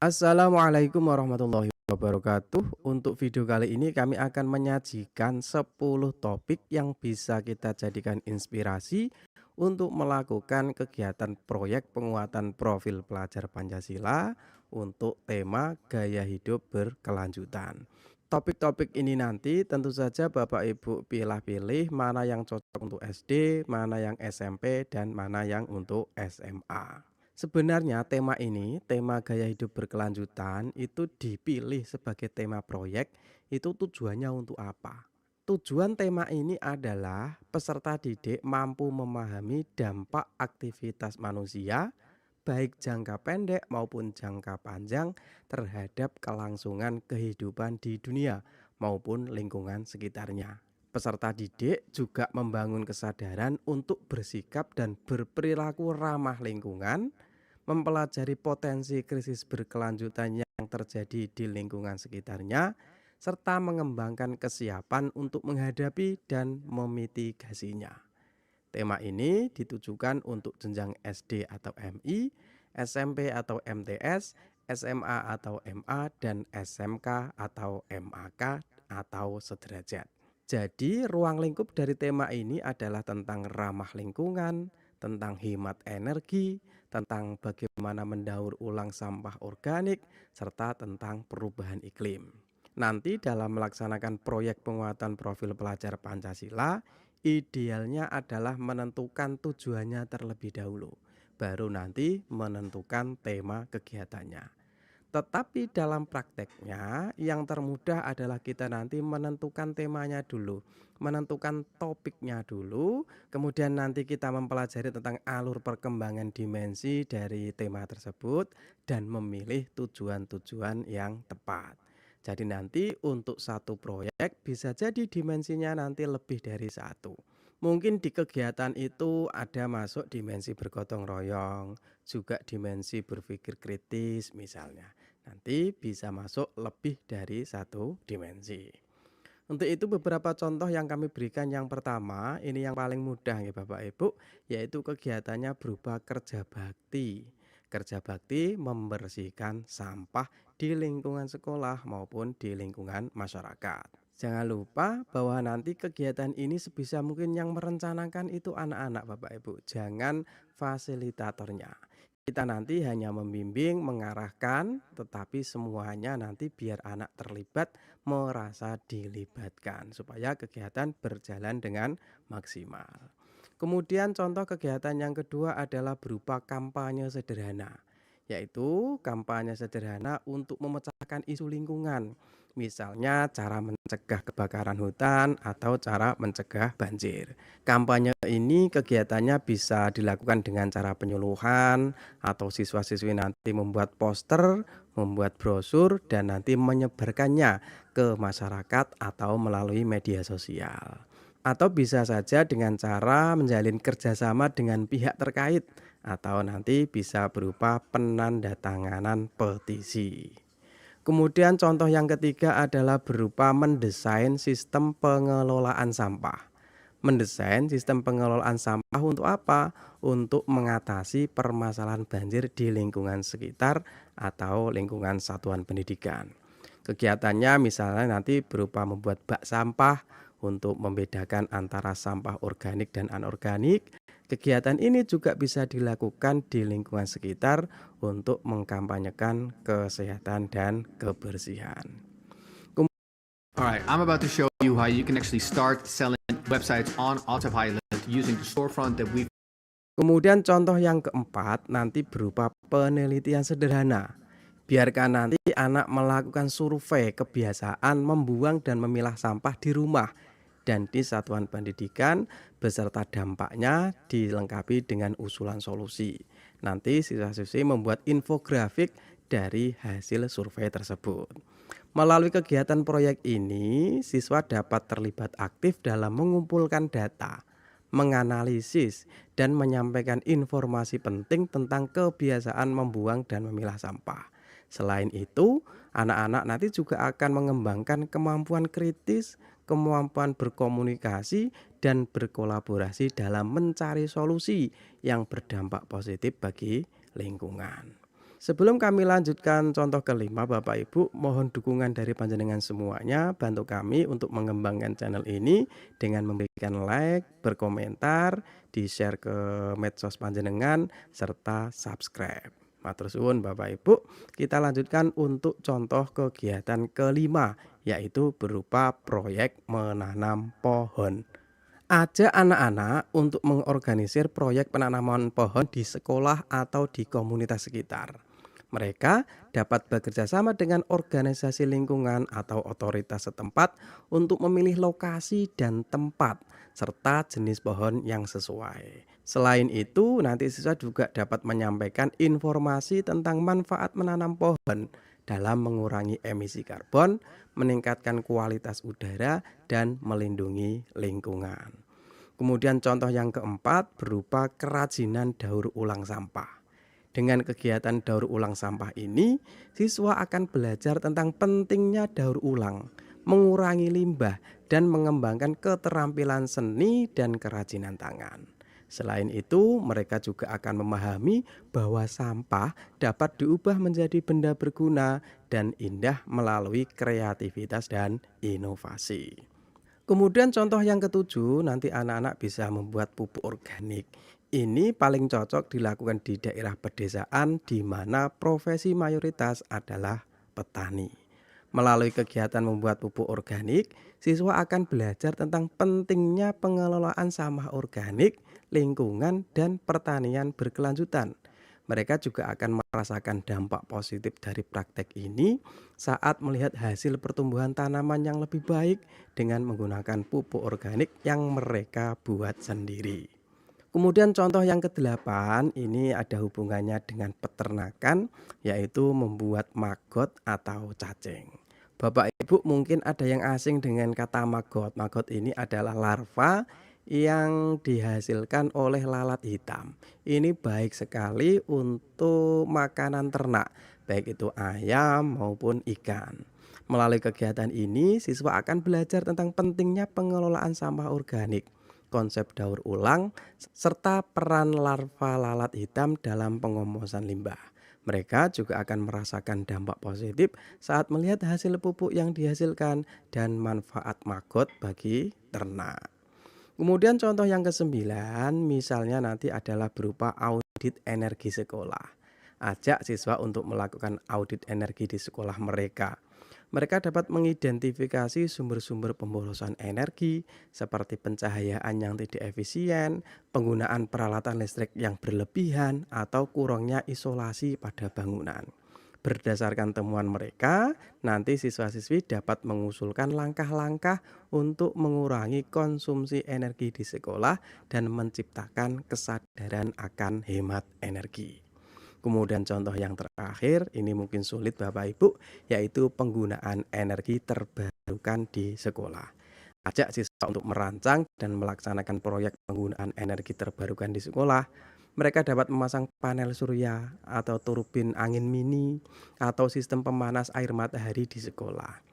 Assalamualaikum warahmatullahi wabarakatuh. Untuk video kali ini kami akan menyajikan 10 topik yang bisa kita jadikan inspirasi untuk melakukan kegiatan proyek penguatan profil pelajar Pancasila untuk tema gaya hidup berkelanjutan. Topik-topik ini nanti tentu saja Bapak Ibu pilih-pilih mana yang cocok untuk SD, mana yang SMP, dan mana yang untuk SMA. Sebenarnya tema ini, tema gaya hidup berkelanjutan itu dipilih sebagai tema proyek, itu tujuannya untuk apa? Tujuan tema ini adalah peserta didik mampu memahami dampak aktivitas manusia, baik jangka pendek maupun jangka panjang terhadap kelangsungan kehidupan di dunia maupun lingkungan sekitarnya. Peserta didik juga membangun kesadaran untuk bersikap dan berperilaku ramah lingkungan, mempelajari potensi krisis berkelanjutan yang terjadi di lingkungan sekitarnya, serta mengembangkan kesiapan untuk menghadapi dan memitigasinya. Tema ini ditujukan untuk jenjang SD atau MI, SMP atau MTS, SMA atau MA, dan SMK atau MAK atau sederajat. Jadi, ruang lingkup dari tema ini adalah tentang ramah lingkungan, tentang hemat energi, tentang bagaimana mendaur ulang sampah organik, serta tentang perubahan iklim. Nanti dalam melaksanakan proyek penguatan profil pelajar Pancasila, idealnya adalah menentukan tujuannya terlebih dahulu, baru nanti menentukan tema kegiatannya. Tetapi dalam prakteknya yang termudah adalah kita nanti menentukan temanya dulu, menentukan topiknya dulu, kemudian nanti kita mempelajari tentang alur perkembangan dimensi dari tema tersebut dan memilih tujuan-tujuan yang tepat. Jadi nanti untuk satu proyek bisa jadi dimensinya nanti lebih dari satu. Mungkin di kegiatan itu ada masuk dimensi bergotong royong, juga dimensi berpikir kritis misalnya. Nanti bisa masuk lebih dari satu dimensi. Untuk itu beberapa contoh yang kami berikan, yang pertama ini yang paling mudah ya Bapak Ibu, yaitu kegiatannya berupa kerja bakti. Kerja bakti membersihkan sampah di lingkungan sekolah maupun di lingkungan masyarakat. Jangan lupa bahwa nanti kegiatan ini sebisa mungkin yang merencanakan itu anak-anak Bapak Ibu, jangan fasilitatornya. Kita nanti hanya membimbing, mengarahkan, tetapi semuanya nanti biar anak terlibat, merasa dilibatkan supaya kegiatan berjalan dengan maksimal. Kemudian contoh kegiatan yang kedua adalah berupa kampanye sederhana, yaitu kampanye sederhana untuk memecahkan isu lingkungan. Misalnya cara mencegah kebakaran hutan atau cara mencegah banjir. Kampanye ini kegiatannya bisa dilakukan dengan cara penyuluhan atau siswa-siswi nanti membuat poster, membuat brosur, dan nanti menyebarkannya ke masyarakat atau melalui media sosial. Atau bisa saja dengan cara menjalin kerjasama dengan pihak terkait atau nanti bisa berupa penandatanganan petisi. Kemudian contoh yang ketiga adalah berupa mendesain sistem pengelolaan sampah. Mendesain sistem pengelolaan sampah untuk apa? Untuk mengatasi permasalahan banjir di lingkungan sekitar atau lingkungan satuan pendidikan. Kegiatannya misalnya nanti berupa membuat bak sampah untuk membedakan antara sampah organik dan anorganik. Kegiatan ini juga bisa dilakukan di lingkungan sekitar untuk mengkampanyekan kesehatan dan kebersihan. All right, I'm about to show you how you can actually start selling websites on autopilot using the storefront that we've. Kemudian contoh yang keempat nanti berupa penelitian sederhana. Biarkan nanti anak melakukan survei kebiasaan membuang dan memilah sampah di rumah dan di satuan pendidikan beserta dampaknya dilengkapi dengan usulan solusi. Nanti siswa-siswi membuat infografik dari hasil survei tersebut. Melalui kegiatan proyek ini, siswa dapat terlibat aktif dalam mengumpulkan data, menganalisis, dan menyampaikan informasi penting tentang kebiasaan membuang dan memilah sampah. Selain itu, anak-anak nanti juga akan mengembangkan kemampuan kritis, kemampuan berkomunikasi, dan berkolaborasi dalam mencari solusi yang berdampak positif bagi lingkungan. Sebelum kami lanjutkan contoh kelima, Bapak Ibu, mohon dukungan dari panjenengan semuanya, bantu kami untuk mengembangkan channel ini dengan memberikan like, berkomentar, di-share ke medsos panjenengan, serta subscribe. Matur suwun Bapak Ibu, kita lanjutkan untuk contoh kegiatan kelima, yaitu berupa proyek menanam pohon. Ajak anak-anak untuk mengorganisir proyek penanaman pohon di sekolah atau di komunitas sekitar. Mereka dapat bekerja sama dengan organisasi lingkungan atau otoritas setempat untuk memilih lokasi dan tempat serta jenis pohon yang sesuai. Selain itu, nanti siswa juga dapat menyampaikan informasi tentang manfaat menanam pohon dalam mengurangi emisi karbon, meningkatkan kualitas udara, dan melindungi lingkungan. Kemudian contoh yang keempat berupa kerajinan daur ulang sampah. Dengan kegiatan daur ulang sampah ini, siswa akan belajar tentang pentingnya daur ulang, mengurangi limbah, dan mengembangkan keterampilan seni dan kerajinan tangan. Selain itu, mereka juga akan memahami bahwa sampah dapat diubah menjadi benda berguna dan indah melalui kreativitas dan inovasi. Kemudian contoh yang ketujuh, nanti anak-anak bisa membuat pupuk organik. Ini paling cocok dilakukan di daerah pedesaan di mana profesi mayoritas adalah petani. Melalui kegiatan membuat pupuk organik, siswa akan belajar tentang pentingnya pengelolaan sampah organik, lingkungan, dan pertanian berkelanjutan. Mereka juga akan merasakan dampak positif dari praktek ini saat melihat hasil pertumbuhan tanaman yang lebih baik dengan menggunakan pupuk organik yang mereka buat sendiri. Kemudian contoh yang kedelapan ini ada hubungannya dengan peternakan, yaitu membuat maggot atau cacing. Bapak Ibu mungkin ada yang asing dengan kata maggot. Maggot ini adalah larva yang dihasilkan oleh lalat hitam. Ini baik sekali untuk makanan ternak, baik itu ayam maupun ikan. Melalui kegiatan ini, siswa akan belajar tentang pentingnya pengelolaan sampah organik, konsep daur ulang, serta peran larva lalat hitam dalam pengomposan limbah. Mereka juga akan merasakan dampak positif saat melihat hasil pupuk yang dihasilkan dan manfaat maggot bagi ternak. Kemudian contoh yang kesembilan misalnya nanti adalah berupa audit energi sekolah. Ajak siswa untuk melakukan audit energi di sekolah mereka. Mereka dapat mengidentifikasi sumber-sumber pemborosan energi seperti pencahayaan yang tidak efisien, penggunaan peralatan listrik yang berlebihan, atau kurangnya isolasi pada bangunan. Berdasarkan temuan mereka, nanti siswa-siswi dapat mengusulkan langkah-langkah untuk mengurangi konsumsi energi di sekolah dan menciptakan kesadaran akan hemat energi. Kemudian contoh yang terakhir, ini mungkin sulit Bapak Ibu, yaitu penggunaan energi terbarukan di sekolah. Ajak siswa untuk merancang dan melaksanakan proyek penggunaan energi terbarukan di sekolah. Mereka dapat memasang panel surya atau turbin angin mini atau sistem pemanas air matahari di sekolah.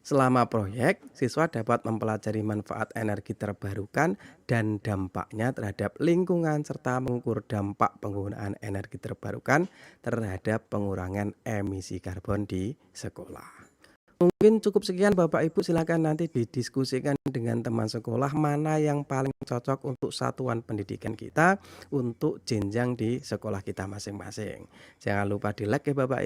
Selama proyek, siswa dapat mempelajari manfaat energi terbarukan dan dampaknya terhadap lingkungan serta mengukur dampak penggunaan energi terbarukan terhadap pengurangan emisi karbon di sekolah. Mungkin cukup sekian Bapak Ibu, silakan nanti didiskusikan dengan teman sekolah mana yang paling cocok untuk satuan pendidikan kita untuk jenjang di sekolah kita masing-masing. Jangan lupa di like ya Bapak